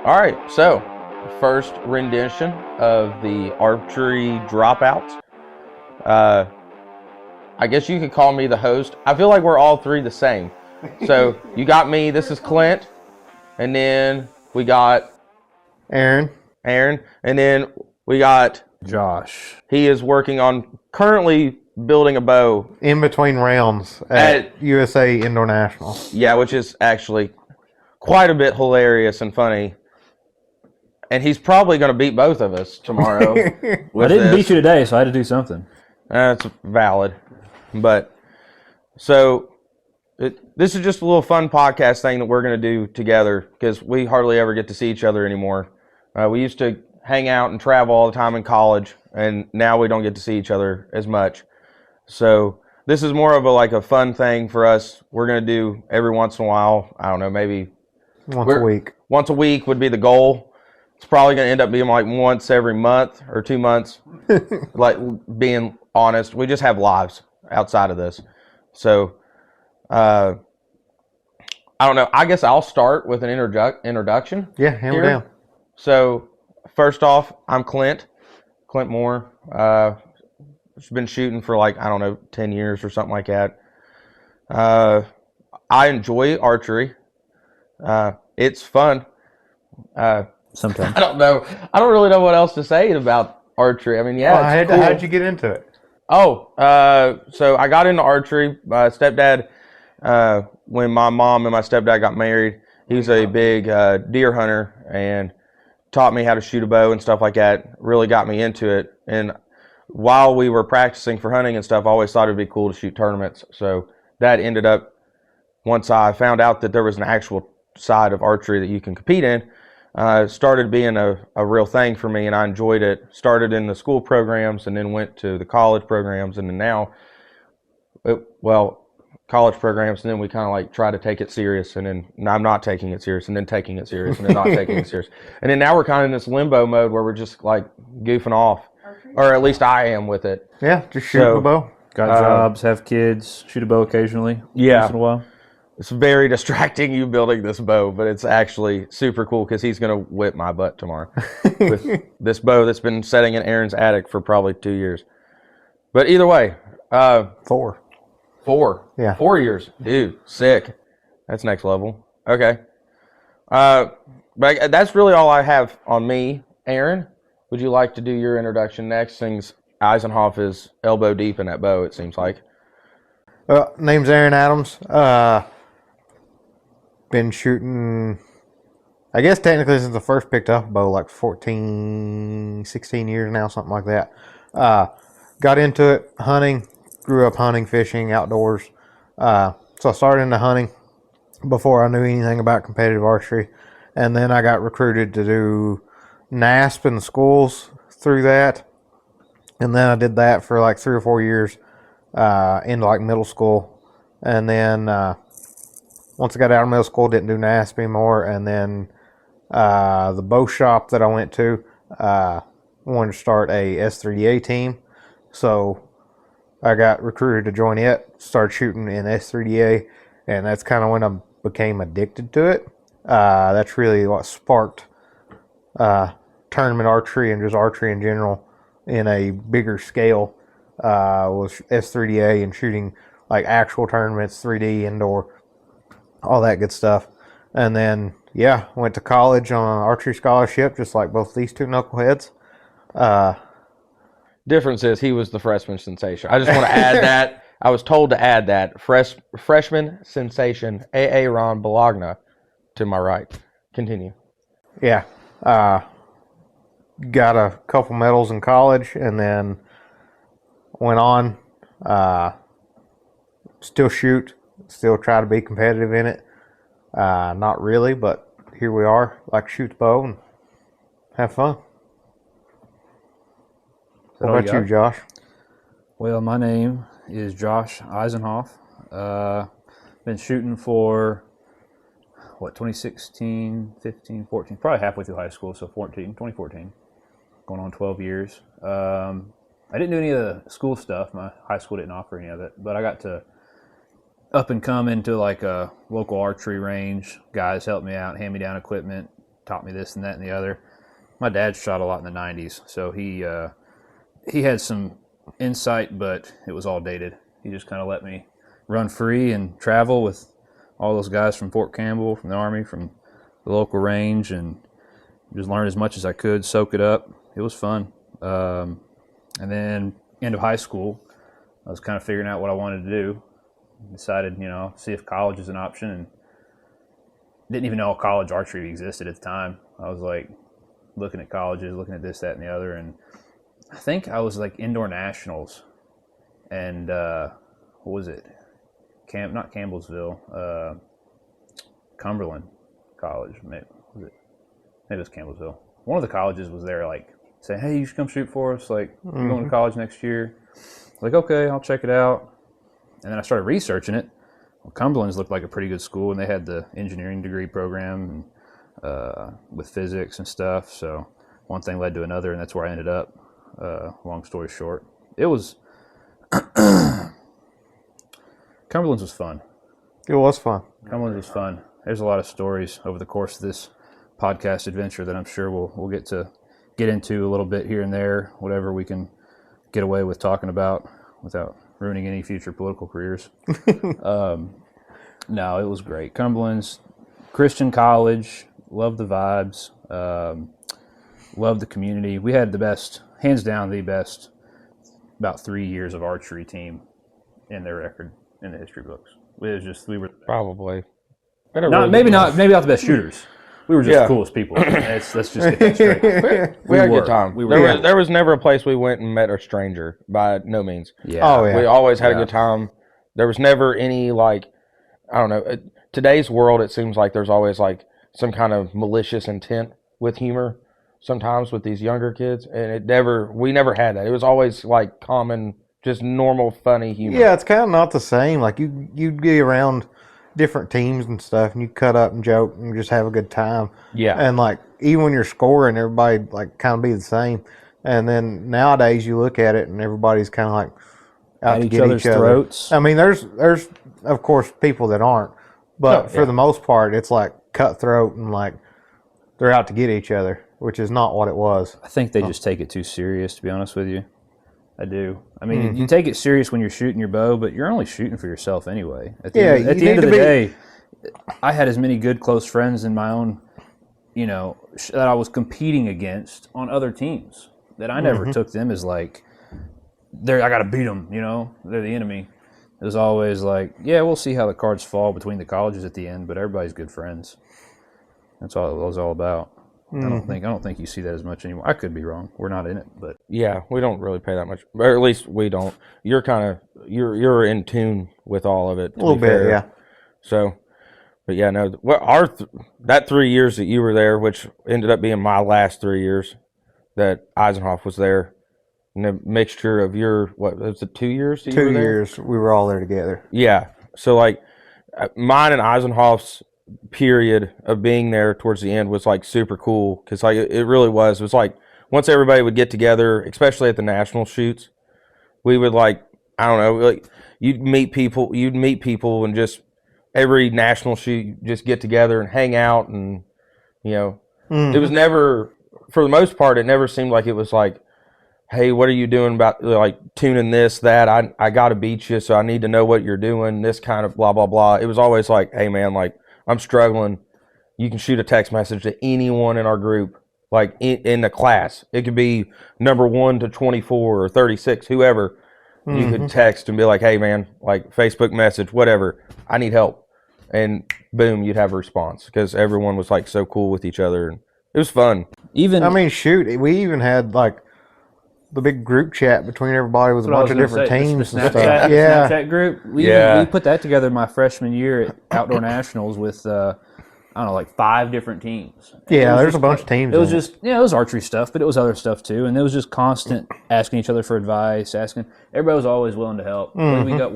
All right, so first rendition of the Archery Dropouts. I guess you could call me the host. I feel like we're all three the same. So you got me, this is Clint, and then we got Aaron, and then we got Josh. He is working on currently building a bow. In between rounds at USA Indoor National. Yeah, which is actually quite a bit hilarious and funny. And he's probably going to beat both of us tomorrow. I didn't beat you today, so I had to do something. That's valid. But, so, this is just a little fun podcast thing that we're going to do together because we hardly ever get to see each other anymore. We used to hang out and travel all the time in college, and now we don't get to see each other as much. So, this is more of a fun thing for us. We're going to do every once in a while. I don't know, maybe once a week. Once a week would be the goal. It's probably going to end up being once every month or 2 months. Being honest, we just have lives outside of this. So, I don't know. I guess I'll start with an introduction. Yeah, hammer down. So, first off, I'm Clint Moore. I've been shooting for 10 years or something like that. I enjoy archery. It's fun. Sometimes. I don't know. I don't really know what else to say about archery. I mean, yeah, it's cool. How'd you get into it? So I got into archery. My stepdad, when my mom and my stepdad got married, he was a big deer hunter and taught me how to shoot a bow and stuff like that. Really got me into it. And while we were practicing for hunting and stuff, I always thought it'd be cool to shoot tournaments. So that ended up, once I found out that there was an actual side of archery that you can compete in, started being a real thing for me, and I enjoyed it. Started in the school programs and then went to the college programs, and then now, college programs, and then we kind of try to take it serious, and then I'm not taking it serious, and then taking it serious, and then not taking it serious. And then now we're kind of in this limbo mode where we're just goofing off, or at least I am with it. Yeah, just shoot a bow. Got jobs, have kids, shoot a bow occasionally. Yeah. Once in a while. It's very distracting you building this bow, but it's actually super cool because he's going to whip my butt tomorrow with this bow that's been sitting in Aaron's attic for probably 2 years. But either way. 4. 4. Yeah. 4 years. Dude, sick. That's next level. Okay. But that's really all I have on me. Aaron, would you like to do your introduction next? Since Isenhoff is elbow deep in that bow, it seems like. Name's Aaron Adams. Been shooting, I guess technically since I first picked up a bow, 16 years now, something like that. Got into it hunting, grew up hunting, fishing, outdoors. So I started into hunting before I knew anything about competitive archery. And then I got recruited to do NASP in the schools through that. And then I did that for 3 or 4 years into middle school. And then once I got out of middle school, didn't do NASP anymore. And then the bow shop that I went to wanted to start a S3DA team. So I got recruited to join it, started shooting in S3DA, and that's kind of when I became addicted to it. That's really what sparked tournament archery and just archery in general in a bigger scale, was S3DA and shooting actual tournaments, 3D, indoor, all that good stuff. And then, went to college on an archery scholarship, just like both these two knuckleheads. Difference is he was the freshman sensation. I just want to add that. I was told to add that. Freshman sensation, Aaron Bologna, to my right. Continue. Yeah. Got a couple medals in college, and then went on. Still shoot. Still try to be competitive in it. Not really, but here we are. Like to shoot the bow and have fun. What about you, Josh? Well, my name is Josh Isenhoff. Been shooting for, 2016, 15, 14, probably halfway through high school, so 2014, going on 12 years. I didn't do any of the school stuff. My high school didn't offer any of it, but I got to up and come into a local archery range. Guys helped me out, hand me down equipment, taught me this and that and the other. My dad shot a lot in the 90s, so he had some insight, but it was all dated. He just kind of let me run free and travel with all those guys from Fort Campbell, from the Army, from the local range, and just learn as much as I could, soak it up. It was fun. And then end of high school, I was kind of figuring out what I wanted to do. Decided, see if college is an option, and didn't even know college archery existed at the time. I was like looking at colleges, looking at this, that, and the other, and I think I was like indoor nationals, and what was it? Not Campbellsville, Cumberland College. Maybe it was Campbellsville. One of the colleges was there, like saying, "Hey, you should come shoot for us. Like, you're going to college next year." Like, okay, I'll check it out. And then I started researching it. Well, Cumberland's looked like a pretty good school, and they had the engineering degree program and, with physics and stuff. So one thing led to another, and that's where I ended up. Long story short, it was Cumberland's was fun. It was fun. Cumberland's was fun. There's a lot of stories over the course of this podcast adventure that I'm sure we'll get into a little bit here and there, whatever we can get away with talking about without ruining any future political careers. No, it was great. Cumberland's Christian college, loved the vibes, loved the community. We had the best, hands down, the best about 3 years of archery team in their record in the history books. We were Probably. maybe not the best shooters. We were just the coolest people. Let's just get that straight. We had a good time. We were. There was never a place we went and met a stranger, by no means. Yeah. Oh, yeah. We always had a good time. There was never any, like, I don't know. Today's world, it seems like there's always, like, some kind of malicious intent with humor sometimes with these younger kids. And we never had that. It was always, like, common, just normal, funny humor. Yeah, it's kind of not the same. Like, you'd be around different teams and stuff, and you cut up and joke and just have a good time. Yeah. And like, even when you're scoring, everybody like kind of be the same. And then nowadays you look at it and everybody's kind of like out At to each get other's each other. throats. I mean, there's of course people that aren't, but for the most part, it's like cutthroat and like they're out to get each other, which is not what it was. I think they just take it too serious, to be honest with you. I do. I mean, you take it serious when you're shooting your bow, but you're only shooting for yourself anyway. At the end of the day, I had as many good close friends in my own, that I was competing against on other teams that I never took them as like, I got to beat them, they're the enemy. It was always like, yeah, we'll see how the cards fall between the colleges at the end, but everybody's good friends. That's all it was all about. I don't think you see that as much anymore. I could be wrong. We're not in it, but Yeah, we don't really pay that much, or at least we don't. You're you're in tune with all of it. A little bit, yeah. So, but yeah, no. That 3 years that you were there, which ended up being my last 3 years, that Isenhoff was there, and the mixture of what was it, 2 years? That you 2 were there? years we were all there together. Yeah. So like, mine and Isenhoff's period of being there towards the end was like super cool, because like it really was. It was like once everybody would get together, especially at the national shoots, we would like, I don't know, like you'd meet people and just every national shoot just get together and hang out, and it was never, for the most part, it never seemed like it was like, hey, what are you doing about like tuning this, that, I got to beat you, so I need to know what you're doing, this kind of blah blah blah. It was always like, hey man, like I'm struggling. You can shoot a text message to anyone in our group, like in the class. It could be number 1 to 24 or 36, whoever. You could text and be like, hey, man, like Facebook message, whatever. I need help. And boom, you'd have a response, because everyone was like so cool with each other. And it was fun. We even had like the big group chat between everybody with a bunch of different teams and stuff. Yeah, Snapchat group. We put that together my freshman year at Outdoor Nationals with I don't know, like 5 different teams. Yeah, there's a bunch of teams. It was just it was archery stuff, but it was other stuff too, and it was just constant asking each other for advice. Everybody was always willing to help. What do we got?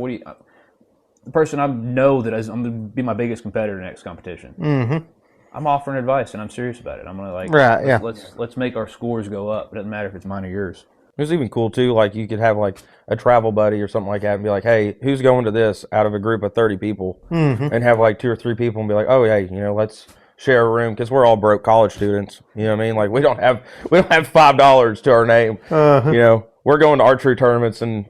The person I know that I'm going to be my biggest competitor next competition. I'm offering advice, and I'm serious about it. I'm going to let's make our scores go up. It doesn't matter if it's mine or yours. It was even cool too, like you could have like a travel buddy or something like that and be like, hey, who's going to this out of a group of 30 people? And have like 2 or 3 people and be like, oh, hey, let's share a room because we're all broke college students. You know what I mean? Like we don't have $5 to our name. You know, we're going to archery tournaments and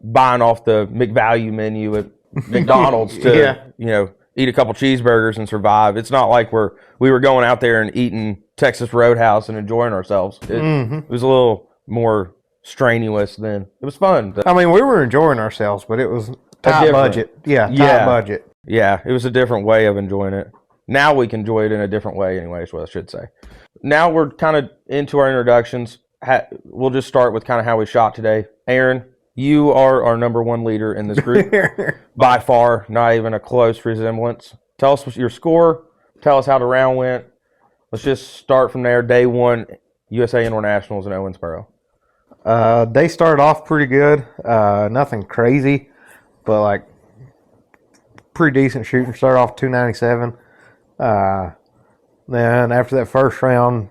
buying off the McValue menu at McDonald's to eat a couple cheeseburgers and survive. It's not like we were going out there and eating Texas Roadhouse and enjoying ourselves. It was a little more strenuous than it was fun. I mean, we were enjoying ourselves, but it was tight budget. Yeah, tight budget. Yeah, it was a different way of enjoying it. Now we can enjoy it in a different way anyway, is what I should say. Now we're kind of into our introductions. We'll just start with kind of how we shot today. Aaron, you are our number one leader in this group. By far, not even a close resemblance. Tell us your score. Tell us how the round went. Let's just start from there. Day one, USA Internationals in Owensboro. They started off pretty good. Nothing crazy, but like pretty decent shooting. Started off 297. Then after that first round,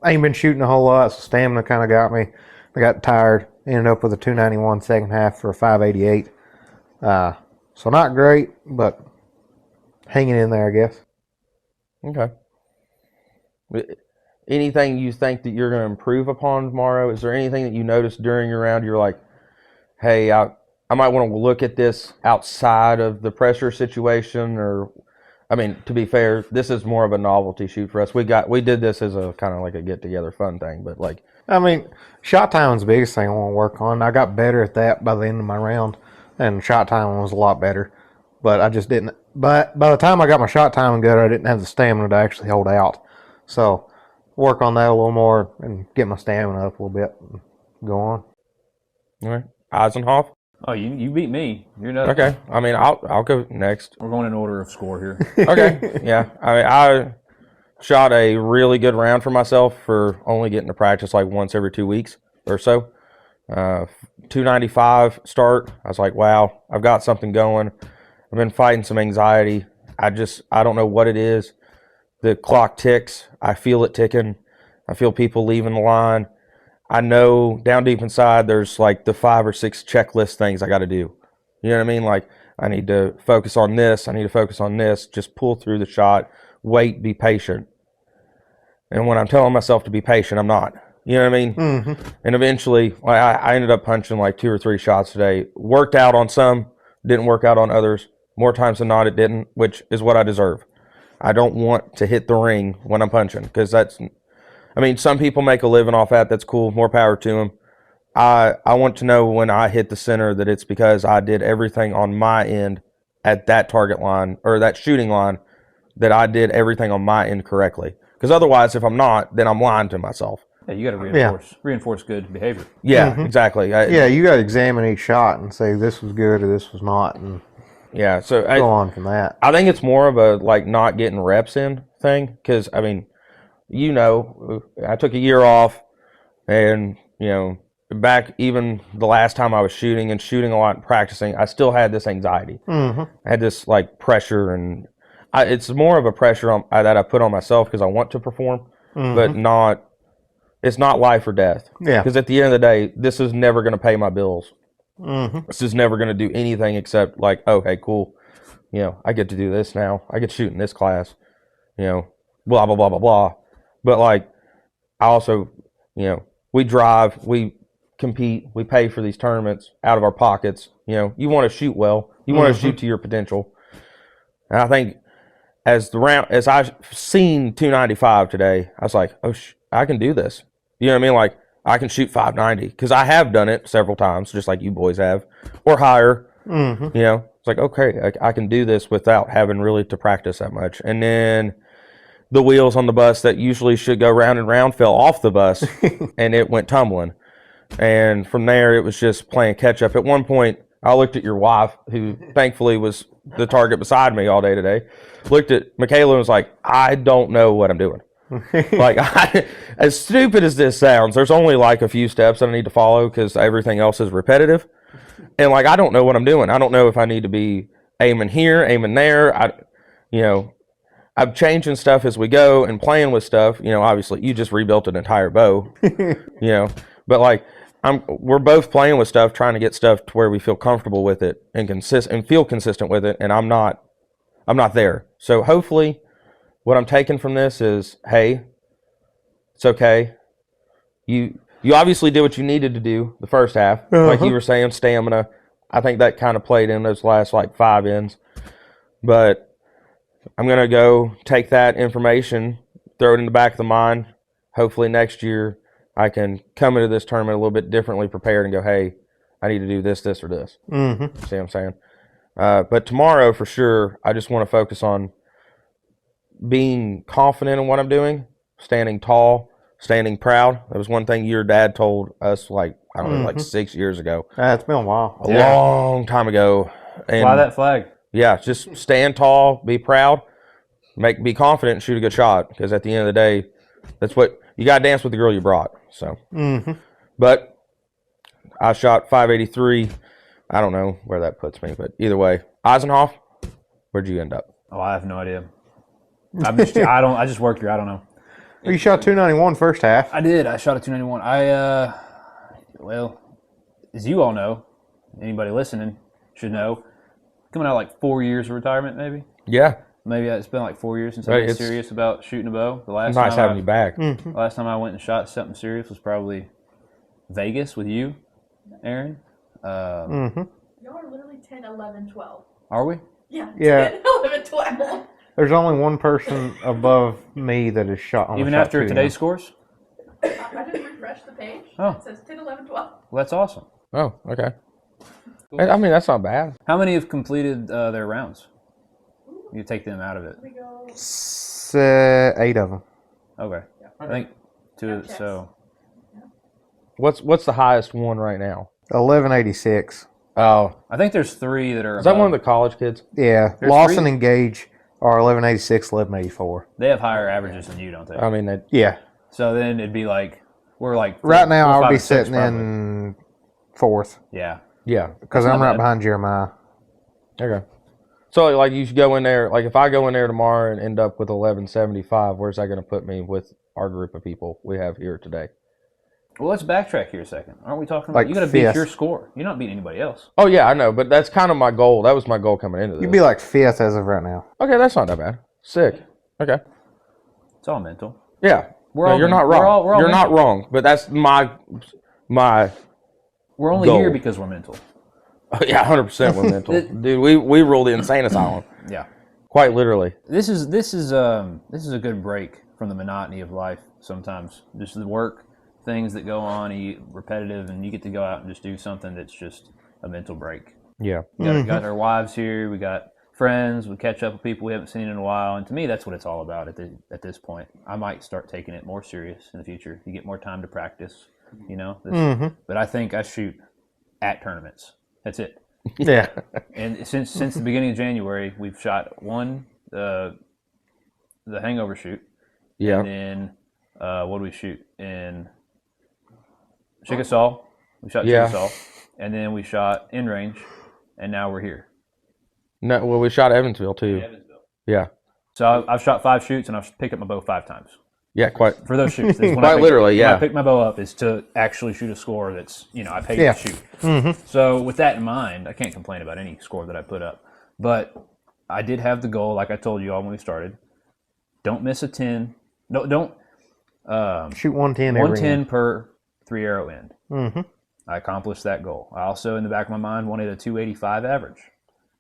I ain't been shooting a whole lot, so stamina kind of got me. I got tired. Ended up with a 291 second half for a 588. So not great, but hanging in there, I guess. Okay. Anything you think that you're going to improve upon tomorrow? Is there anything that you noticed during your round you're like, hey, I might want to look at this outside of the pressure situation? Or, I mean, to be fair, this is more of a novelty shoot for us. We did this as a kind of like a get-together fun thing, but like, I mean, shot time was the biggest thing I want to work on. I got better at that by the end of my round, and shot time was a lot better. But I just didn't. But by the time I got my shot time good, I didn't have the stamina to actually hold out. So work on that a little more and get my stamina up a little bit and go on. All right. Isenhoff? Oh, you beat me. You're not. Okay. I mean, I'll go next. We're going in order of score here. Okay. Yeah. I mean, I shot a really good round for myself for only getting to practice like once every 2 weeks or so. 295 start. I was like, wow, I've got something going. I've been fighting some anxiety. I don't know what it is. The clock ticks. I feel it ticking. I feel people leaving the line. I know down deep inside there's like the 5 or 6 checklist things I got to do. You know what I mean? Like I need to focus on this. I need to focus on this. Just pull through the shot. Wait, be patient. And when I'm telling myself to be patient, I'm not. You know what I mean? Mm-hmm. And eventually, I ended up punching like 2 or 3 shots today. Worked out on some, didn't work out on others. More times than not, it didn't, which is what I deserve. I don't want to hit the ring when I'm punching because some people make a living off that. That's cool. More power to them. I want to know when I hit the center that it's because I did everything on my end at that target line or that shooting line, that I did everything on my end correctly. Because otherwise, if I'm not, then I'm lying to myself. Yeah, you got to reinforce good behavior. Yeah, exactly. You got to examine each shot and say this was good or this was not, and so go on from that. I think it's more of a like not getting reps in thing because I mean, I took a year off, and back even the last time I was shooting a lot and practicing, I still had this anxiety. Mm-hmm. I had this like pressure, and it's more of a pressure that I put on myself because I want to perform, but it's not life or death. Yeah. Because at the end of the day, this is never going to pay my bills. Mm-hmm. This is never going to do anything except like, oh, hey, cool. I get to do this now. I get to shoot in this class. Blah, blah, blah, blah, blah. But like, I also, we drive, we compete, we pay for these tournaments out of our pockets. You want to shoot well. You want to shoot to your potential. And I think as I've seen 295 today, I was like, oh, I can do this. You know what I mean? Like, I can shoot 590 because I have done it several times, just like you boys have, or higher. Mm-hmm. It's like, okay, I can do this without having really to practice that much. And then the wheels on the bus that usually should go round and round fell off the bus, and it went tumbling. And from there, it was just playing catch up. At one point, I looked at your wife, who thankfully was the target beside me all day today, looked at Michaela and was like, I don't know what I'm doing. Like, as stupid as this sounds, there's only like a few steps that I need to follow because everything else is repetitive. And like, I don't know what I'm doing. I don't know if I need to be aiming here, aiming there. I'm changing stuff as we go and playing with stuff. Obviously you just rebuilt an entire bow, but like we're both playing with stuff, trying to get stuff to where we feel comfortable with it and feel consistent with it. And I'm not there. So hopefully what I'm taking from this is, hey, it's okay. You obviously did what you needed to do the first half. Like you were saying, stamina. I think that kind of played in those last like 5 ends. But I'm going to go take that information, throw it in the back of the mind. Hopefully next year I can come into this tournament a little bit differently prepared and go, hey, I need to do this, this, or this. Mm-hmm. See what I'm saying? But tomorrow, for sure, I just want to focus on being confident in what I'm doing, standing tall, standing proud. That was one thing your dad told us, like, I don't know, like 6 years ago. It's been a while. A long time ago. And Fly that flag. yeah, just stand tall, be proud, be confident, and shoot a good shot. Because at the end of the day, that's what you got to dance with the girl you brought. So, but I shot 583. I don't know where that puts me, but either way, Isenhoff, where'd you end up? Oh, I have no idea. I just worked here. I don't know. You shot 291 first half. I did. I shot a 291. Well, as you all know, anybody listening should know, coming out like 4 years of retirement, maybe. Yeah, Maybe it's been like 4 years since I've been serious about shooting a bow. The last nice time having you back. The last time I went and shot something serious was probably Vegas with you, Aaron. Y'all are literally 10, 11, 12. Are we? Yeah. Yeah. 10, 11, 12. There's only one person above me that is shot on Even after today's scores? I didn't refresh the page. Oh. It says 10, 11, 12. Well, that's awesome. Oh, okay. I mean, that's not bad. How many have completed their rounds? You take them out of it. We go. 8 of them. Okay. I think two. Checks. So What's the highest one right now? 1186. Oh, I think there's 3 that are. is that one of above. the college kids? Yeah. There's Lawson 3? and Gage are 1186, 1184. They have higher averages than you, don't they? I mean, they, Yeah. So then it'd be like we're like Right now, 4, I would 5, be and 6 sitting probably. in 4th Yeah. yeah. because That's I'm not right bad. behind Jeremiah. Okay. So, like, you should go in there. Like, if I go in there tomorrow and end up with 1175, where's that going to put me with our group of people we have here today? Well, let's backtrack here a second. Aren't we talking about Like you got to beat 5th. your score? You're not beating anybody else. Oh, yeah, I know. But that's kind of my goal. That was my goal coming into this. You'd be like 5th as of right now. Okay, that's not that bad. Sick. Okay. It's all mental. Yeah. We're No, all you're men- not we're wrong. all- we're all You're not mental. wrong. But that's my We're only Goal. here because we're mental. yeah, 100% we're mental. Dude, we rule the insane asylum. Yeah. Quite literally. This is a good break from the monotony of life. Sometimes just the work, things that go on, repetitive, and you get to go out and just do something that's just a mental break. Yeah. We got our wives here. We got friends. We catch up with people we haven't seen in a while. And to me, that's what it's all about at this point. I might start taking it more serious in the future. You get more time to practice, you know. But I think I shoot at tournaments. That's it. Yeah. And since the beginning of January, we've shot one the hangover shoot. Yeah. And then what do we shoot in Chickasaw? We shot Yeah. Chickasaw, and then we shot in range, and now we're here. No, well, we shot Evansville, too. Yeah. So I've shot 5 shoots, and I've picked up my bow 5 times Yeah, quite. for those shoots. That's when Quite literally, when yeah. I picked my bow up is to actually shoot a score that's I paid Yeah. to shoot. So with that in mind, I can't complain about any score that I put up, but I did have the goal, like I told you all when we started. Don't miss a 10. No, don't. Shoot 110 every 110 end. per 3 arrow end. Mm-hmm. I accomplished that goal. I also, in the back of my mind, wanted a 285 average,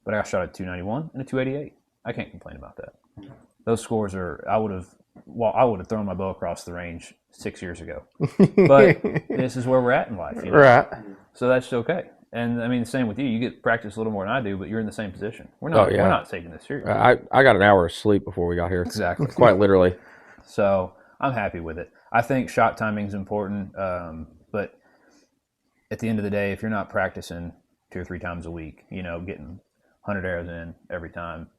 but I shot a 291 and a 288. I can't complain about that. Those scores are. I would have thrown my bow across the range 6 years ago, but this is where we're at in life, Right. So that's okay. And I mean, the same with you. You get practice a little more than I do, but you're in the same position. We're not. Oh, yeah. We're not taking this serious. I got an hour of sleep before we got here. Exactly. Quite literally. So I'm happy with it. I think shot timing is important, but at the end of the day, if you're not practicing 2 or 3 times a week, getting 100 arrows in every time,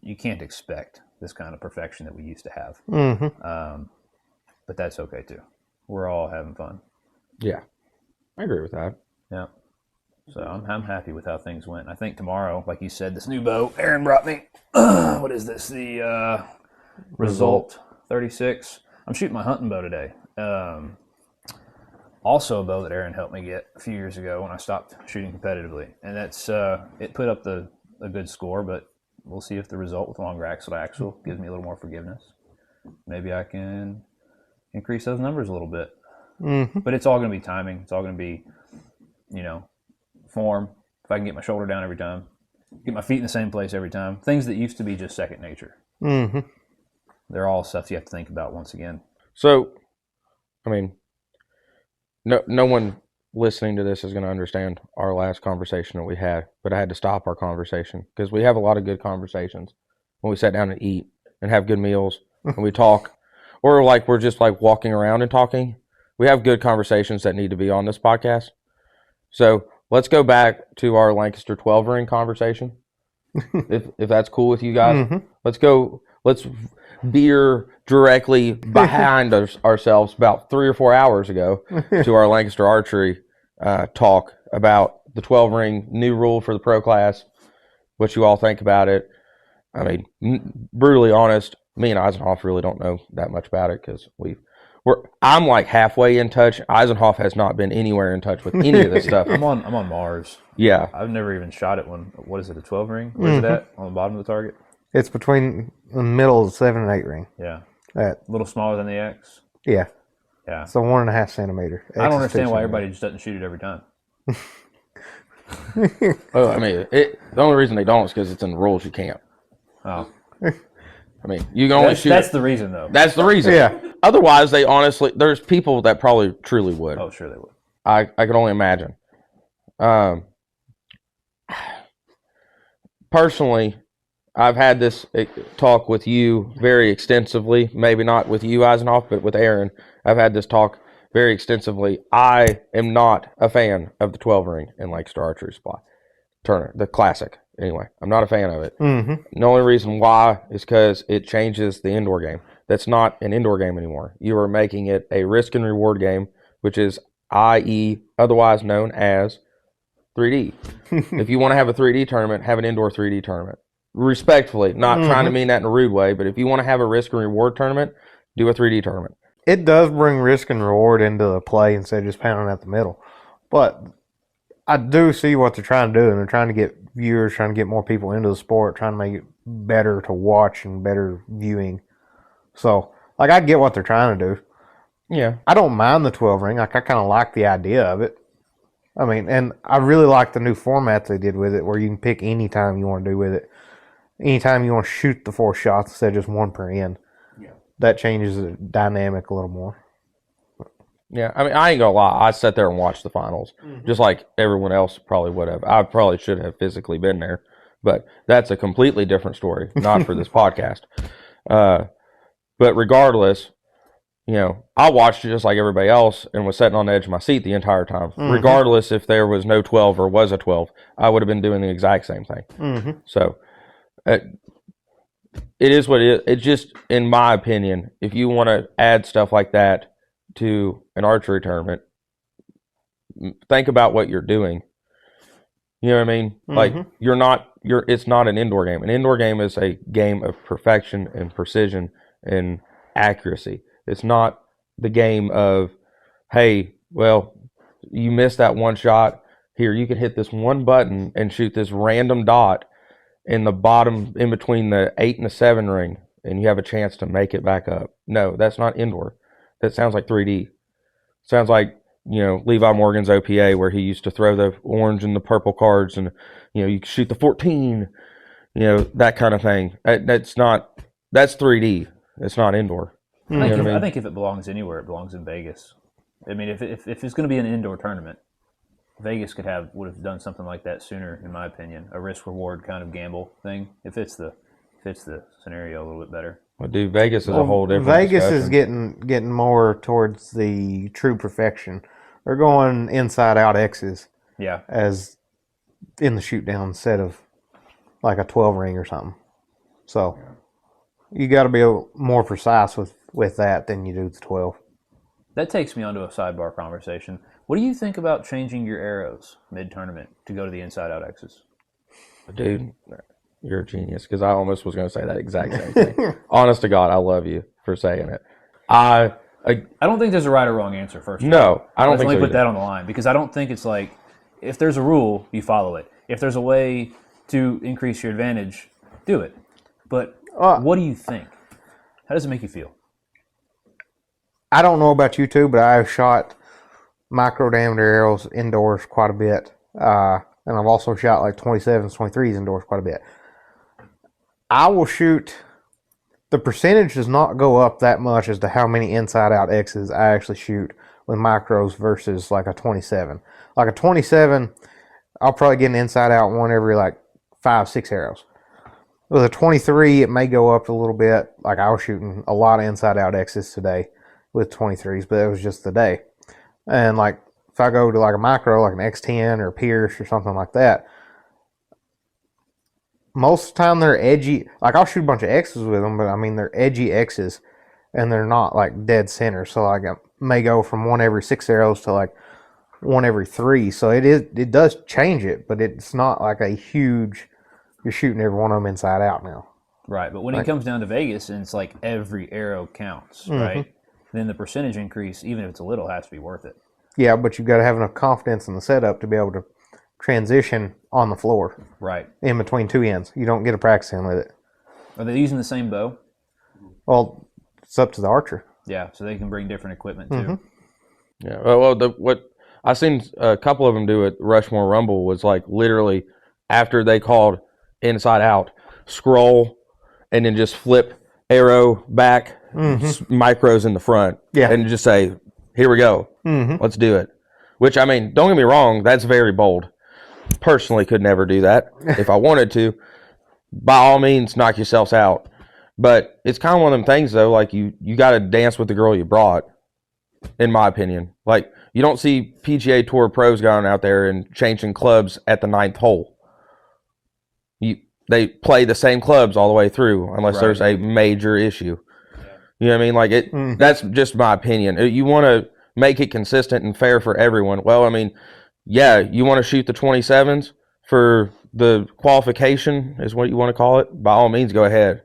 you can't expect this kind of perfection that we used to have. Mm-hmm. But that's okay too. We're all having fun. Yeah. I agree with that. Yeah. So I'm happy with how things went. I think tomorrow, like you said, this new bow Aaron brought me. What is this? The Result 36. I'm shooting my hunting bow today. Also a bow that Aaron helped me get a few years ago when I stopped shooting competitively, and that's it put up a good score, but we'll see if the result with longer axle gives me a little more forgiveness. Maybe I can increase those numbers a little bit. Mm-hmm. But it's all going to be timing. It's all going to be, form. If I can get my shoulder down every time, get my feet in the same place every time. Things that used to be just second nature. Mm-hmm. They're all stuff you have to think about once again. So, I mean, no one listening to this is going to understand our last conversation that we had, but I had to stop our conversation because we have a lot of good conversations when we sit down and eat and have good meals and we talk, or like we're just like walking around and talking. We have good conversations that need to be on this podcast. So let's go back to our Lancaster 12 ring conversation. if that's cool with you guys, let's veer directly behind ourselves about 3 or 4 hours ago to our Lancaster archery talk about the 12 ring new rule for the pro class, what you all think about it. I mean, brutally honest, me and Isenhoff really don't know that much about it because I'm like halfway in touch. Isenhoff has not been anywhere in touch with any of this stuff. I'm on Mars. Yeah. I've never even shot it what is it, a 12 ring? Where's it at? On the bottom of the target? It's between the middle of the 7 and 8 ring. Yeah. A little smaller than the X? Yeah. Yeah. So 1.5 centimeter. I don't understand why everybody just doesn't shoot it every time. I mean, the only reason they don't is because it's in the rules you can't. Oh. I mean, you can only shoot. That's the reason, though. That's the reason. Yeah. Otherwise, there's people that probably truly would. Oh, sure they would. I can only imagine. Personally, I've had this talk with you very extensively. Maybe not with you, Isenhoff, but with Aaron. I've had this talk very extensively. I am not a fan of the 12 ring in Lancaster Archery Supply. Turner, the classic. Anyway, I'm not a fan of it. Mm-hmm. The only reason why is because it changes the indoor game. That's not an indoor game anymore. You are making it a risk and reward game, which is i.e. otherwise known as 3D. If you want to have a 3D tournament, have an indoor 3D tournament. Respectfully, not trying to mean that in a rude way, but if you want to have a risk and reward tournament, do a 3D tournament. It does bring risk and reward into the play instead of just pounding at the middle. But I do see what they're trying to do, and they're trying to get viewers, trying to get more people into the sport, trying to make it better to watch and better viewing. So, like, I get what they're trying to do. Yeah. I don't mind the 12 ring. Like, I kind of like the idea of it. I mean, and I really like the new format they did with it, where you can pick any time you want to do with it. Anytime you want to shoot the 4 shots instead of just 1 per end. Yeah. That changes the dynamic a little more. Yeah, I mean, I ain't gonna lie. I sat there and watched the finals, just like everyone else probably would have. I probably should have physically been there, but that's a completely different story, not for this podcast. But regardless, I watched it just like everybody else and was sitting on the edge of my seat the entire time. Regardless if there was no 12 or was a 12, I would have been doing the exact same thing. So it is what it is. It just, in my opinion, if you want to add stuff like that to an archery tournament, think about what you're doing. You know what I mean? Like, it's not an indoor game. An indoor game is a game of perfection and precision and accuracy. It's not the game of, hey, well, you missed that one shot. Here, you can hit this one button and shoot this random dot in the bottom, in between the 8 and the 7 ring, and you have a chance to make it back up. No, that's not indoor. That sounds like 3D. Sounds like, Levi Morgan's OPA, where he used to throw the orange and the purple cards and, you can shoot the 14, that kind of thing. That's 3D. It's not indoor. I think if it belongs anywhere, it belongs in Vegas. I mean, if it's going to be an indoor tournament, Vegas would have done something like that sooner, in my opinion. A risk reward kind of gamble thing. It fits the scenario a little bit better. Well, dude, Vegas is a whole different Vegas discussion. is getting more towards the true perfection. They're going inside out X's. Yeah. As in the shoot down instead of like a 12 ring or something. So you got to be more precise with that than you do with the 12. That takes me onto a sidebar conversation. What do you think about changing your arrows mid-tournament to go to the inside-out X's? Dude, you're a genius, because I almost was going to say that exact same thing. Honest to God, I love you for saying it. I don't think there's a right or wrong answer, first. No, I don't think so. Let me put that on the line, because I don't think it's like, if there's a rule, you follow it. If there's a way to increase your advantage, Do it. But what do you think? How does it make you feel? I don't know about you two, but I've shot micro diameter arrows indoors quite a bit. And I've also shot like 27s, 23s indoors quite a bit. I will shoot, the percentage does not go up that much as to how many inside out X's I actually shoot with micros versus like a 27. Like a 27, I'll probably get an inside out one every like 5, 6 arrows. With a 23, it may go up a little bit. Like I was shooting a lot of inside out X's today with 23s, but it was just the day. And like if I go to like a micro, like an X10 or a Pierce or something like that, most of the time they're edgy. Like I'll shoot a bunch of X's with them, but I mean they're edgy X's and they're not like dead center. So like I may go from 1 every 6 arrows to like 1 every 3. So it does change it, but it's not like a huge, you're shooting every one of them inside out now. Right, but when it comes down to Vegas and it's like every arrow counts, right? Then the percentage increase, even if it's a little, has to be worth it. Yeah, but you've got to have enough confidence in the setup to be able to transition on the floor. Right. In between 2 ends. You don't get a practice in with it. Are they using the same bow? Well, it's up to the archer. Yeah, so they can bring different equipment too. Yeah. Well, what I seen a couple of them do at Rushmore Rumble was like literally after they called inside out, scroll, and then just flip arrow back, micros in the front, and just say, "Here we go, let's do it." Which I mean, don't get me wrong, that's very bold. Personally, could never do that. If I wanted to, by all means, knock yourselves out. But it's kind of one of them things, though. Like you got to dance with the girl you brought. In my opinion, like you don't see PGA Tour pros going out there and changing clubs at the 9th hole. They play the same clubs all the way through unless there's a major issue. You know what I mean? Like it. That's just my opinion. You want to make it consistent and fair for everyone. Well, I mean, yeah, you want to shoot the 27s for the qualification is what you want to call it. By all means, go ahead.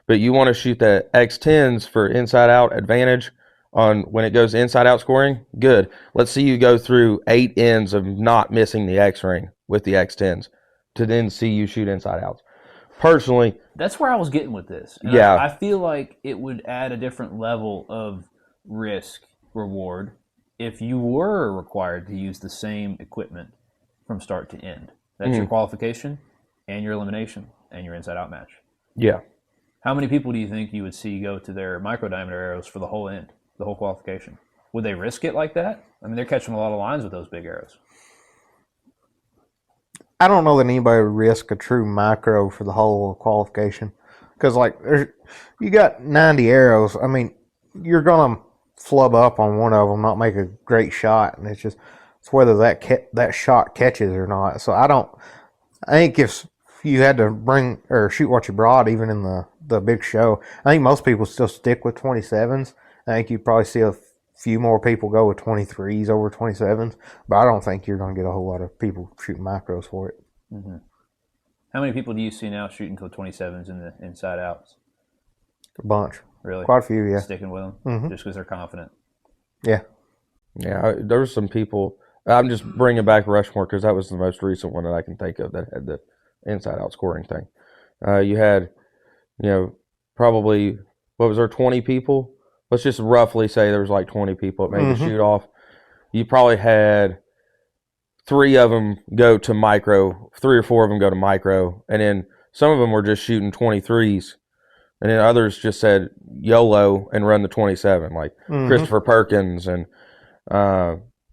But you want to shoot the X10s for inside out advantage on when it goes inside out scoring. Good. Let's see you go through 8 ends of not missing the X ring with the X10s to then see you shoot inside outs. Personally, that's where I was getting with this. And I feel like it would add a different level of risk reward if you were required to use the same equipment from start to end. That's your qualification and your elimination and your inside out match. Yeah. How many people do you think you would see go to their micro diameter arrows for the whole end, the whole qualification? Would they risk it like that? I mean, they're catching a lot of lines with those big arrows. I don't know that anybody would risk a true micro for the whole qualification. Because, like, you got 90 arrows. I mean, you're going to flub up on one of them, not make a great shot. And it's whether that shot catches or not. So I think if you had to bring or shoot what you brought, even in the big show, I think most people still stick with 27s. I think you probably see a few more people go with 23s over 27s, but I don't think you're going to get a whole lot of people shooting micros for it. How many people do you see now shooting to 27s in the inside outs? A bunch. Really? Quite a few, yeah. Sticking with them just because they're confident. Yeah. Yeah, there were some people. I'm just bringing back Rushmore because that was the most recent one that I can think of that had the inside out scoring thing. You had, probably, what was there, 20 people? Let's just roughly say there was like 20 people that made the shoot off. You probably had 3 of them go to micro, 3 or 4 of them go to micro, and then some of them were just shooting 23s, and then others just said YOLO and run the 27, like Christopher Perkins, and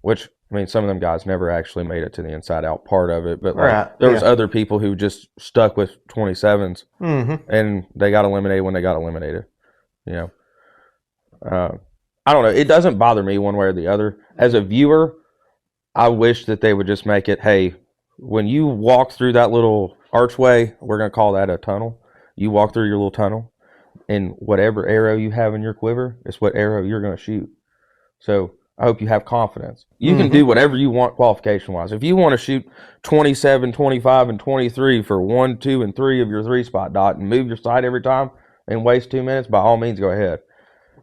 which, I mean, some of them guys never actually made it to the inside out part of it, but like, there was other people who just stuck with 27s, and they got eliminated when they got eliminated, I don't know. It doesn't bother me one way or the other. As a viewer, I wish that they would just make it, hey, when you walk through that little archway, we're going to call that a tunnel. You walk through your little tunnel, and whatever arrow you have in your quiver is what arrow you're going to shoot. So I hope you have confidence. You can do whatever you want qualification-wise. If you want to shoot 27, 25, and 23 for 1, 2, and 3 of your 3-spot dot and move your sight every time and waste 2 minutes, by all means, go ahead.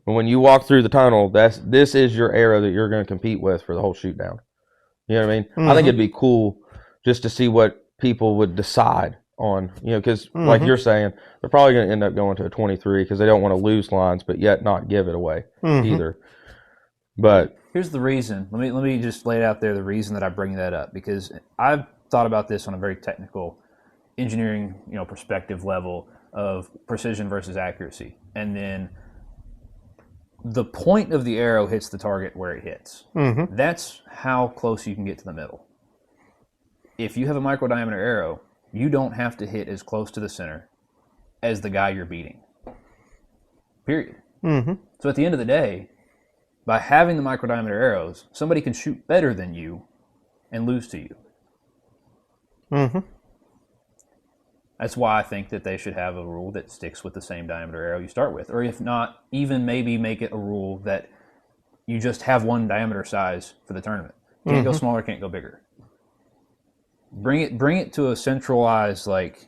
But when you walk through the tunnel, this is your arrow that you're going to compete with for the whole shoot down. You know what I mean? I think it'd be cool just to see what people would decide on, because like you're saying, they're probably going to end up going to a 23 because they don't want to lose lines, but yet not give it away either. But here's the reason. Let me just lay it out there. The reason that I bring that up, because I've thought about this on a very technical engineering, perspective level of precision versus accuracy, and then the point of the arrow hits the target where it hits. That's how close you can get to the middle. If you have a micro diameter arrow, you don't have to hit as close to the center as the guy you're beating. Period. So at the end of the day, by having the micro diameter arrows, somebody can shoot better than you and lose to you. That's why I think that they should have a rule that sticks with the same diameter arrow you start with. Or if not, even maybe make it a rule that you just have one diameter size for the tournament. Can't go smaller, can't go bigger. Bring it to a centralized, like,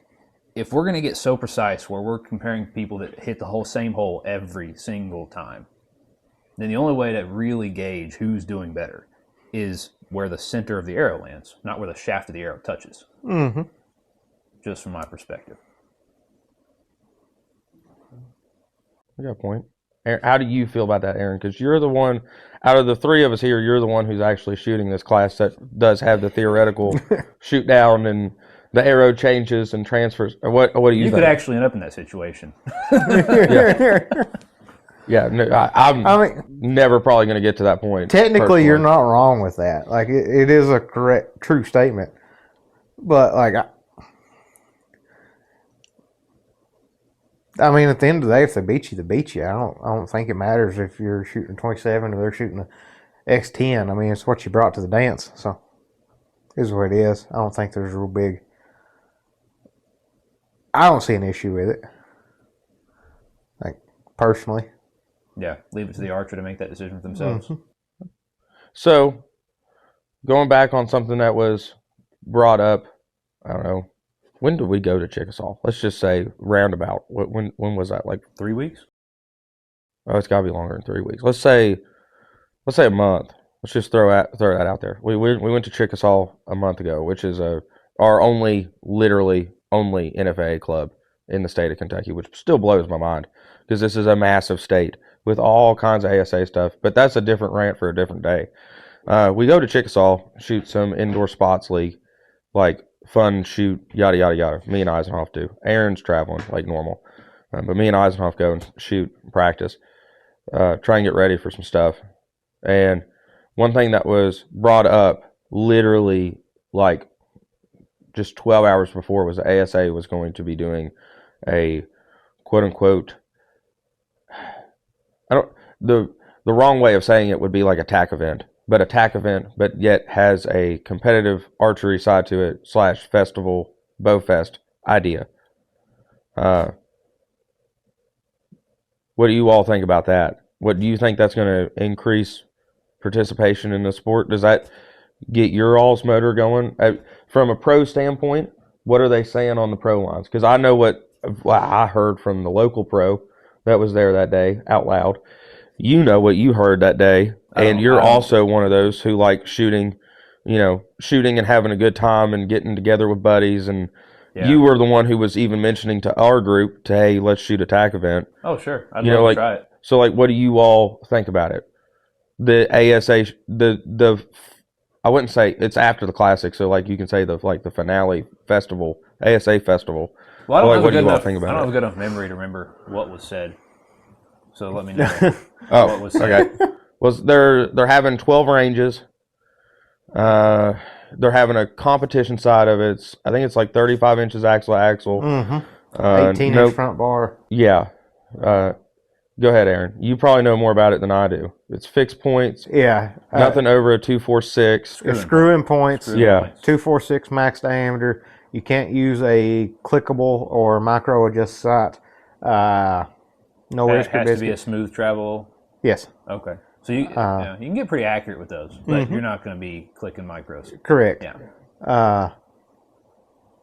if we're going to get so precise where we're comparing people that hit the same hole every single time, then the only way to really gauge who's doing better is where the center of the arrow lands, not where the shaft of the arrow touches. Just from my perspective. I got a point. Aaron, how do you feel about that, Aaron? Because you're the one, out of the three of us here, you're the one who's actually shooting this class that does have the theoretical shoot down and the arrow changes and transfers. What do you think? You could actually end up in that situation. Yeah, no, I'm never probably going to get to that point. Technically, you're not wrong with that. Like, it is a true statement. But, like, I mean, at the end of the day, if they beat you, they beat you. I don't think it matters if you're shooting 27 or they're shooting a X10. I mean, it's what you brought to the dance. So, it is what it is. I don't think there's a real big... I don't see an issue with it. Like, personally. Yeah, leave it to the archer to make that decision for themselves. So, going back on something that was brought up, I don't know, when did we go to Chickasaw? Let's just say roundabout. When was that? Like 3 weeks? Oh, it's got to be longer than 3 weeks. Let's say a month. Let's just throw that out there. We went to Chickasaw a month ago, which is our literally only NFA club in the state of Kentucky, which still blows my mind because this is a massive state with all kinds of ASA stuff. But that's a different rant for a different day. We go to Chickasaw, shoot some indoor spots league, like fun shoot, yada, yada, yada. Me and Isenhoff do. Aaron's traveling like normal. But me and Isenhoff go and shoot, practice, try and get ready for some stuff. And one thing that was brought up literally like just 12 hours before was the ASA was going to be doing a quote-unquote, the wrong way of saying it would be like a TAC event, but yet has a competitive archery side to it / festival, bow fest idea. What do you all think about that? What do you think that's going to increase participation in the sport? Does that get your all's motor going? From a pro standpoint, what are they saying on the pro lines? Because I know what I heard from the local pro that was there that day out loud. You know what you heard that day, and you're also one of those who like shooting and having a good time and getting together with buddies. And you were the one who was even mentioning to our group to, hey, let's shoot a TAC event. Oh, sure. I'd love to try it. So, like, what do you all think about it? The ASA, I wouldn't say it's after the classic, so like you can say the finale festival, ASA festival. Well, I don't what do you all have think about it? I don't have a good enough memory to remember what was said. So let me know what was said. Okay. Well, they're having 12 ranges. They're having a competition side of it. I think it's like 35 inches axle to axle. 18-inch front bar. Yeah. Go ahead, Aaron. You probably know more about it than I do. It's fixed points. Yeah. Nothing over a 246. Screw-in points. Yeah. 246 max diameter. You can't use a clickable or micro adjust sight. No It whisker has to biscuit. be a smooth travel. Yes. Okay. So you can get pretty accurate with those, but you're not going to be clicking micros. Correct. Yeah.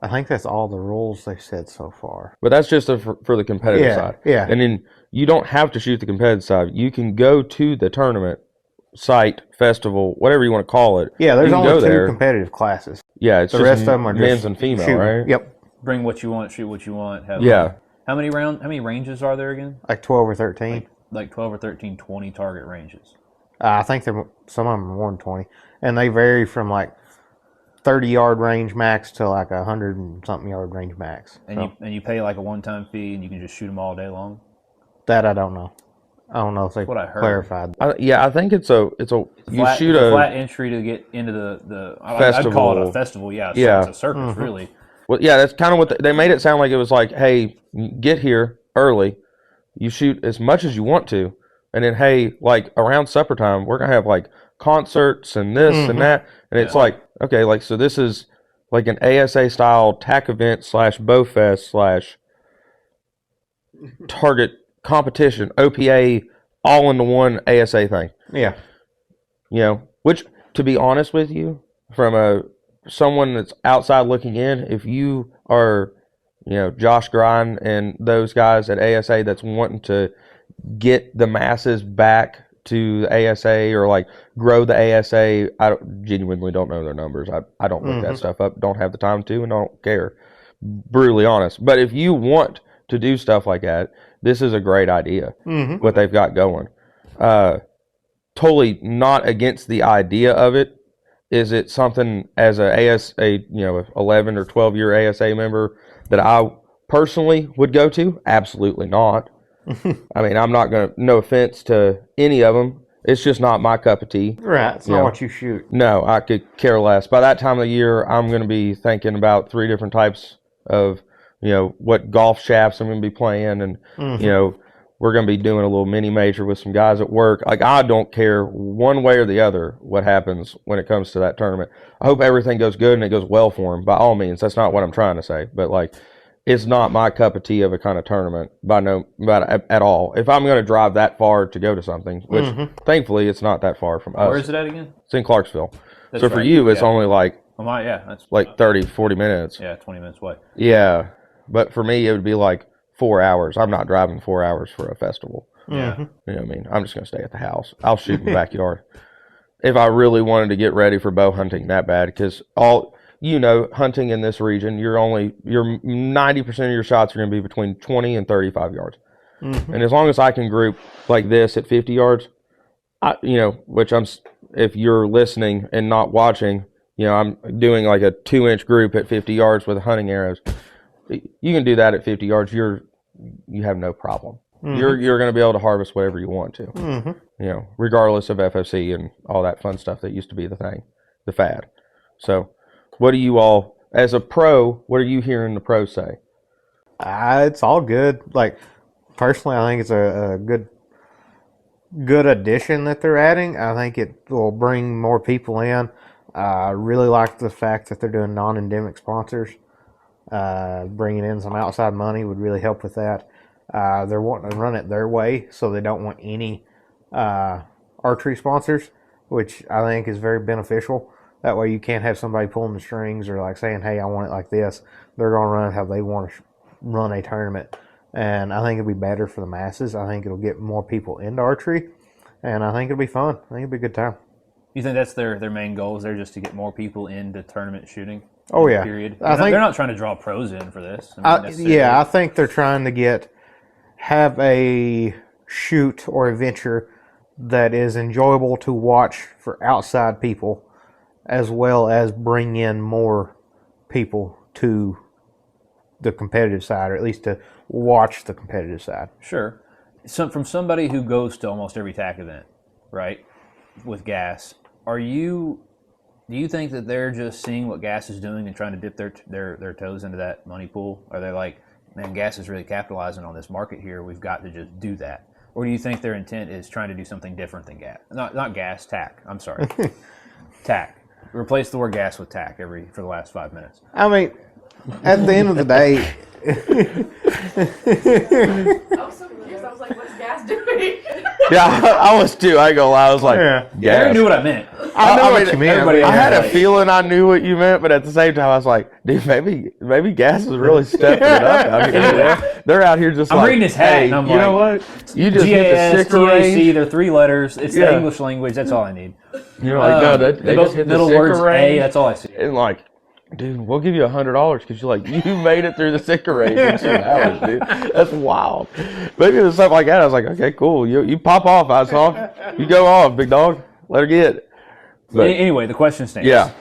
I think that's all the rules they said so far. But that's just for the competitive side. Yeah. And then you don't have to shoot the competitive side. You can go to the tournament, site, festival, whatever you want to call it. Yeah, there's you can only go two there. competitive classes. Yeah, it's The just rest of them are men's just and female, shooting. right? Yep. bring what you want, shoot what you want. Have Yeah. How many ranges are there again? Like 12 or 13. Like 12 or 13, 20 target ranges. I think some of them are 120, and they vary from like 30-yard range max to like 100 and something yard range max. And you pay like a one-time fee, and you can just shoot them all day long. That I don't know. I don't know if they what I heard. clarified. I think it's a you shoot a a flat entry to get into the festival. I'd call it a festival. Yeah, Yeah. It's a circus really. Well, yeah, that's kind of what they made it sound like. It was like, hey, get here early, you shoot as much as you want to, and then hey, like around supper time, we're gonna have like concerts and this and that, and it's like, okay, like so this is like an ASA style tack event / bow fest / target competition, OPA, all into one ASA thing. Yeah. You know, which to be honest with you, from someone that's outside looking in, if you are, you know, Josh Grind and those guys at ASA that's wanting to get the masses back to the ASA or like grow the ASA, I genuinely don't know their numbers. I don't look that stuff up, don't have the time to, and don't care. Brutally honest. But if you want to do stuff like that, this is a great idea, what they've got going. Totally not against the idea of it. Is it something as a 11 or 12 year ASA member that I personally would go to? Absolutely not. I mean, I'm not going to, no offense to any of them. It's just not my cup of tea. Right. It's not what you shoot. No, I could care less. By that time of the year, I'm going to be thinking about 3 different types of, you know, what golf shafts I'm going to be playing. And, you know, we're going to be doing a little mini major with some guys at work. Like, I don't care one way or the other what happens when it comes to that tournament. I hope everything goes good and it goes well for them, by all means. That's not what I'm trying to say. But, like, it's not my cup of tea of a kind of tournament at all. If I'm going to drive that far to go to something, which thankfully it's not that far from us. Where is it at again? It's in Clarksville. That's so for right. you, it's only like that's like 30, 40 minutes. Yeah, 20 minutes away. Yeah. But for me, it would be like 4 hours. I'm not driving 4 hours for a festival. Yeah. You know what I mean? I'm just going to stay at the house. I'll shoot in the backyard. If I really wanted to get ready for bow hunting that bad, because hunting in this region, you're 90% of your shots are going to be between 20 and 35 yards. And as long as I can group like this at 50 yards, if you're listening and not watching, you know, I'm doing like a 2-inch group at 50 yards with hunting arrows. You can do that at 50 yards. You have no problem. You're going to be able to harvest whatever you want to, you know, regardless of FFC and all that fun stuff that used to be the fad. So what do you all, as a pro, what are you hearing the pros say? It's all good. Like, personally, I think it's a good addition that they're adding. I think it will bring more people in. I really like the fact that they're doing non-endemic sponsors. Bringing in some outside money would really help with that. They're wanting to run it their way, so they don't want any archery sponsors, which I think is very beneficial. That way you can't have somebody pulling the strings or like saying, hey, I want it like this. They're going to run it how they want to run a tournament. And I think it'll be better for the masses. I think it'll get more people into archery, and I think it'll be fun. I think it'll be a good time. You think that's their main goal? Is there just to get more people into tournament shooting? Oh, yeah. Period. I think they're not trying to draw pros in for this. I think they're trying to have a shoot or a venture that is enjoyable to watch for outside people, as well as bring in more people to the competitive side, or at least to watch the competitive side. Sure. From somebody who goes to almost every TAC event, right, with gas, do you think that they're just seeing what gas is doing and trying to dip their toes into that money pool? Are they like, man, gas is really capitalizing on this market here, we've got to just do that? Or do you think their intent is trying to do something different than gas? Not gas, TAC. I'm sorry. TAC. Replace the word gas with TAC for the last 5 minutes. I mean, at the end of the day... I was so confused. I was like, what's gas doing? Yeah, I was too. I ain't gonna lie. I was like, You already knew what I meant. I know what you mean. I had a feeling I knew what you meant, but at the same time, I was like, dude, maybe gas is really stepping it up out here. They're out here just I'm reading his hat, and I'm you know what? You just hit the sticker range. they're 3 letters. It's the English language. That's all I need. You're like, no, they just hit the middle sticker words range. A. That's all I see. And like, dude, we'll give you $100 because you made it through the sicker range in 2 hours, dude. That's wild. Maybe it was stuff like that. I was like, okay, cool. You pop off, Isenhoff. You go off, big dog. Let her get. But Anyway, the question stands. yeah,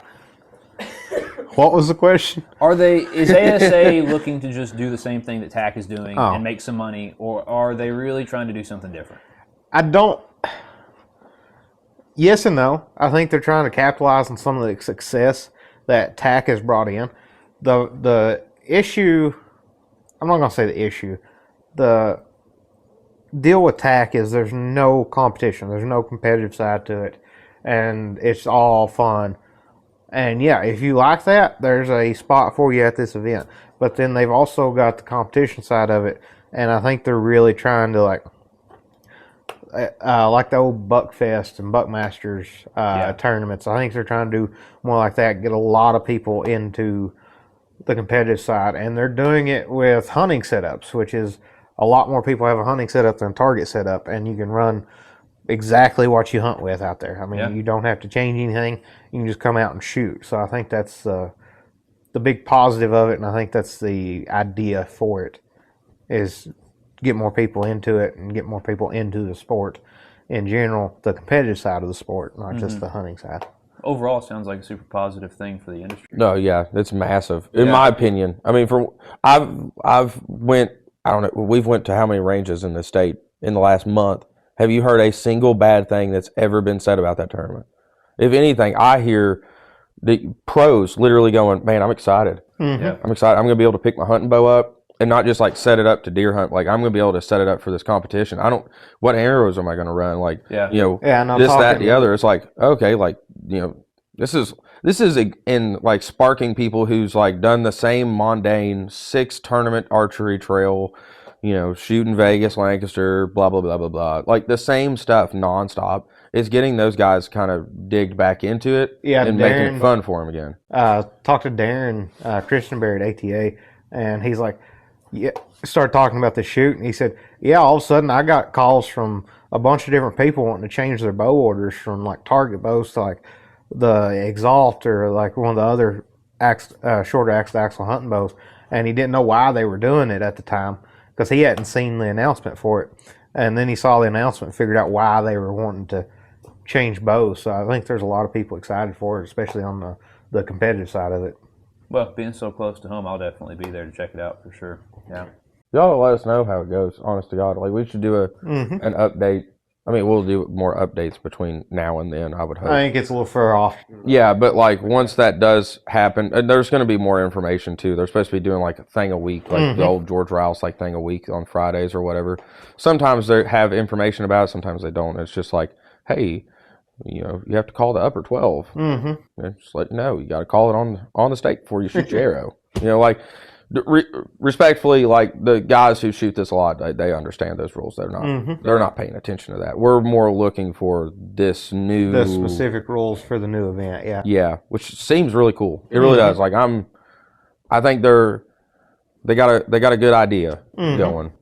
What was the question? Is ASA looking to just do the same thing that TAC is doing Oh. and make some money, or are they really trying to do something different? I don't. Yes and no. I think they're trying to capitalize on some of the success that TAC has brought in. The issue, I'm not going to say the issue. The deal with TAC is there's no competition. There's no competitive side to it, and it's all fun. And yeah, if you like that, there's a spot for you at this event. But then they've also got the competition side of it, and I think they're really trying to like the old Buckfest and Buckmasters tournaments. I think they're trying to do more like that, get a lot of people into the competitive side, and they're doing it with hunting setups, which is a lot more people have a hunting setup than a target setup, and you can run exactly what you hunt with out there. I mean, you don't have to change anything. You can just come out and shoot. So I think that's the big positive of it, and I think that's the idea for it, is get more people into it and get more people into the sport in general, the competitive side of the sport, not just the hunting side. Overall, it sounds like a super positive thing for the industry. no, yeah, it's massive in my opinion. I mean, I've went. I don't know. We've went to how many ranges in the state in the last month? Have you heard a single bad thing that's ever been said about that tournament? If anything, I hear the pros literally going, "Man, I'm excited. Yeah. I'm excited. I'm going to be able to pick my hunting bow up and not just like set it up to deer hunt. Like I'm going to be able to set it up for this competition. What arrows am I going to run? Like, and I'm this, that, talking- the other. It's like, okay, like, this is in like sparking people who's like done the same mundane 6 tournament archery trail, shooting Vegas, Lancaster, blah, blah, blah, blah, blah. Like the same stuff nonstop. It's getting those guys kind of digged back into it and making it fun for them again. Talked to Darren Christenberry at ATA, and he's like, started talking about the shoot, and he said, all of a sudden I got calls from a bunch of different people wanting to change their bow orders from like target bows to like the Exalt or like one of the other shorter axle hunting bows, and he didn't know why they were doing it at the time because he hadn't seen the announcement for it, and then he saw the announcement and figured out why they were wanting to change bows. So I think there's a lot of people excited for it, especially on the competitive side of it. Well, being so close to home, I'll definitely be there to check it out for sure. Yeah. Y'all let us know how it goes, honest to God. Like we should do an update. I mean, we'll do more updates between now and then, I would hope. I think it's a little further off. Yeah, but like once that does happen, and there's going to be more information too. They're supposed to be doing like a thing a week, like the old George Rouse like thing a week on Fridays or whatever. Sometimes they have information about it, sometimes they don't. It's just like, hey, you have to call the upper 12. Just let you know, you got to call it on the stake before you shoot your arrow. Like respectfully, like the guys who shoot this a lot, they understand those rules. They're not paying attention to that. We're more looking for the specific rules for the new event. Yeah, which seems really cool. It really does. Like I think they got a good idea going.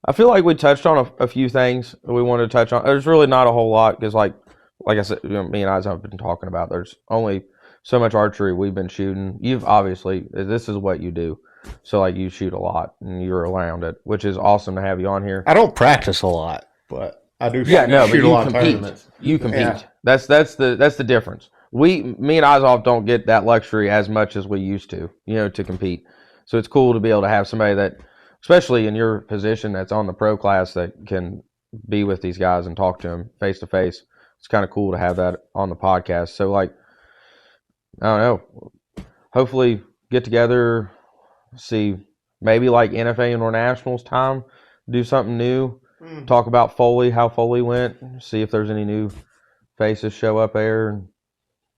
I feel like we touched on a few things that we wanted to touch on. There's really not a whole lot because like I said, me and Isa have been talking about. There's only so much archery we've been shooting. This is what you do. So like you shoot a lot and you're around it, which is awesome to have you on here. I don't practice a lot, but I do. Shoot a you lot compete. of tournaments. You compete. Yeah. That's the difference. Me and Isenhoff don't get that luxury as much as we used to, to compete. So it's cool to be able to have somebody that, especially in your position, that's on the pro class that can be with these guys and talk to them face to face. It's kind of cool to have that on the podcast. So like, I don't know. Hopefully get together. See, maybe like NFA and Nationals time, do something new, talk about Foley, how Foley went, see if there's any new faces show up there, and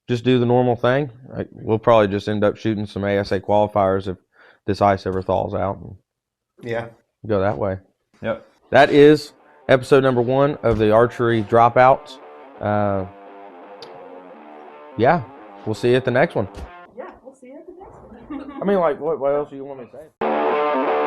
just do the normal thing. We'll probably just end up shooting some ASA qualifiers if this ice ever thaws out. And go that way. Yep. That is episode number 1 of the Archery Dropouts. We'll see you at the next one. Yeah, we'll see you at the next one. I mean, like, what else do you want me to say?